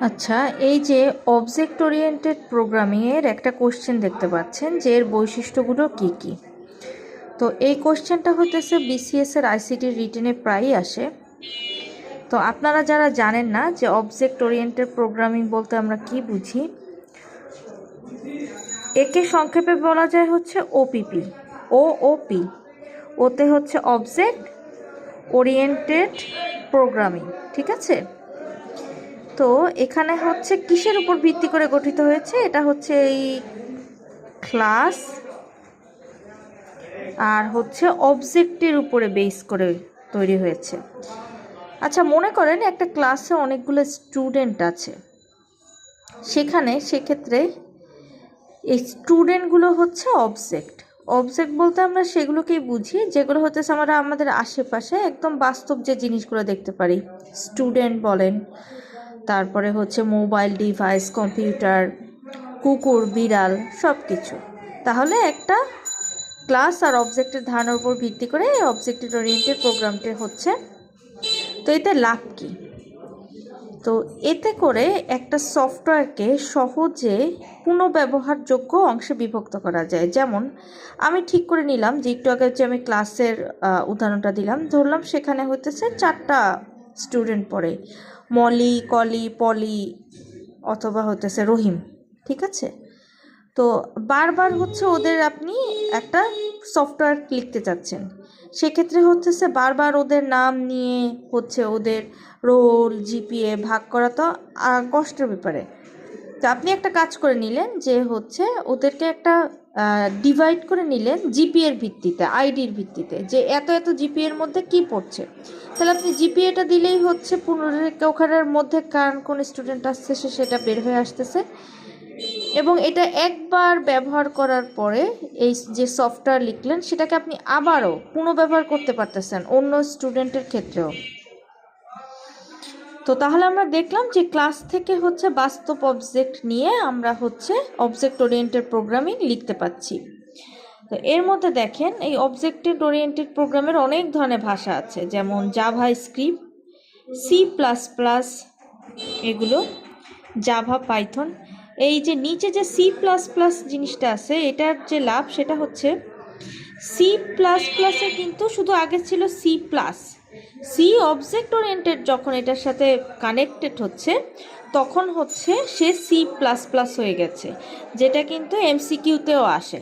আচ্ছা, এই যে অবজেক্ট ওরিয়েন্টেড প্রোগ্রামিংয়ের একটা কোশ্চেন দেখতে পাচ্ছেন যে এর বৈশিষ্ট্যগুলো কি কি। তো এই কোশ্চেনটা হতেছে বিসিএস এর আইসিটি রিটেনে প্রায়ই আসে। তো আপনারা যারা জানেন না যে অবজেক্ট ওরিয়েন্টেড প্রোগ্রামিং বলতে আমরা কি বুঝি, একে সংক্ষেপে বলা যায় হচ্ছে ওপিপি। ওপি ওতে হচ্ছে অবজেক্ট ওরিয়েন্টেড প্রোগ্রামিং, ঠিক আছে। তো এখানে হচ্ছে কিসের উপর ভিত্তি করে গঠিত হয়েছে, এটা হচ্ছে এই ক্লাস আর হচ্ছে অবজেক্টের উপরে বেস করে তৈরি হয়েছে। আচ্ছা, মনে করেন একটা ক্লাসে অনেকগুলো স্টুডেন্ট আছে, সেক্ষেত্রে এই স্টুডেন্টগুলো হচ্ছে অবজেক্ট। অবজেক্ট বলতে আমরা সেগুলোকেই বুঝি যেগুলো হচ্ছে আমরা আমাদের আশেপাশে একদম বাস্তব যে জিনিসগুলো দেখতে পারি। স্টুডেন্ট বলেন, তারপরে হচ্ছে মোবাইল ডিভাইস, কম্পিউটার, কুকুর, বিড়াল, সব কিছু। তাহলে একটা ক্লাস আর অবজেক্টের ধারণার উপর ভিত্তি করে অবজেক্ট ওরিয়েন্টেড প্রোগ্রামটি হচ্ছে। তো এতে লাভ কি? তো এতে করে একটা সফটওয়্যারকে সহজে পুনঃব্যবহারযোগ্য অংশে বিভক্ত করা যায়। যেমন আমি ঠিক করে নিলাম যে একটু আগে যে আমি ক্লাসের উদাহরণটা দিলাম, ধরলাম সেখানে হইতেছে 4টা স্টুডেন্ট পড়ে, মলি, কলি, পলি অথবা হতেছে রহিম, ঠিক আছে। তো বারবার হচ্ছে ওদের আপনি একটা সফটওয়্যার লিখতে চাচ্ছেন, সেক্ষেত্রে হচ্ছে বারবার ওদের নাম নিয়ে হচ্ছে ওদের রোল, জিপিএ ভাগ করা তো কষ্টের ব্যাপারে। তো আপনি একটা কাজ করে নিলেন যে হচ্ছে ওদেরকে একটা ডিভাইড করে নিলেন জিপিএর ভিত্তিতে, আইডির ভিত্তিতে, যে এত এত জিপিএর মধ্যে কি পড়ছে। তাহলে আপনি জিপিএটা দিলেই হচ্ছে ওখানের মধ্যে কোন স্টুডেন্ট আসছে সেটা বের হয়ে আসতেছে। এবং এটা একবার ব্যবহার করার পরে এই যে সফটওয়্যার লিখলেন সেটাকে আপনি আবারও পুনঃব্যবহার করতে পারতেছেন অন্য স্টুডেন্টের ক্ষেত্রেও। তো তাহলে আমরা দেখলাম যে ক্লাস থেকে হচ্ছে বাস্তব অবজেক্ট নিয়ে আমরা হচ্ছে অবজেক্ট ওরিয়েন্টেড প্রোগ্রামিং লিখতে পাচ্ছি। তো এর মধ্যে দেখেন এই অবজেক্টেড ওরিয়েন্টেড প্রোগ্রামের অনেক ধরনের ভাষা আছে, যেমন জাভা স্ক্রিপ্ট, C++, এগুলো জাভা, পাইথন। এই যে নিচে যে C++ জিনিসটা আছে, এটার যে লাভ সেটা হচ্ছে C++-এ কিন্তু শুধু আগে ছিল সি অবজেক্ট ওরিয়েন্টেড, যখন এটার সাথে কানেক্টেড হচ্ছে তখন হচ্ছে সে C++ হয়ে গেছে, যেটা কিন্তু এমসিকিউতেও আসে।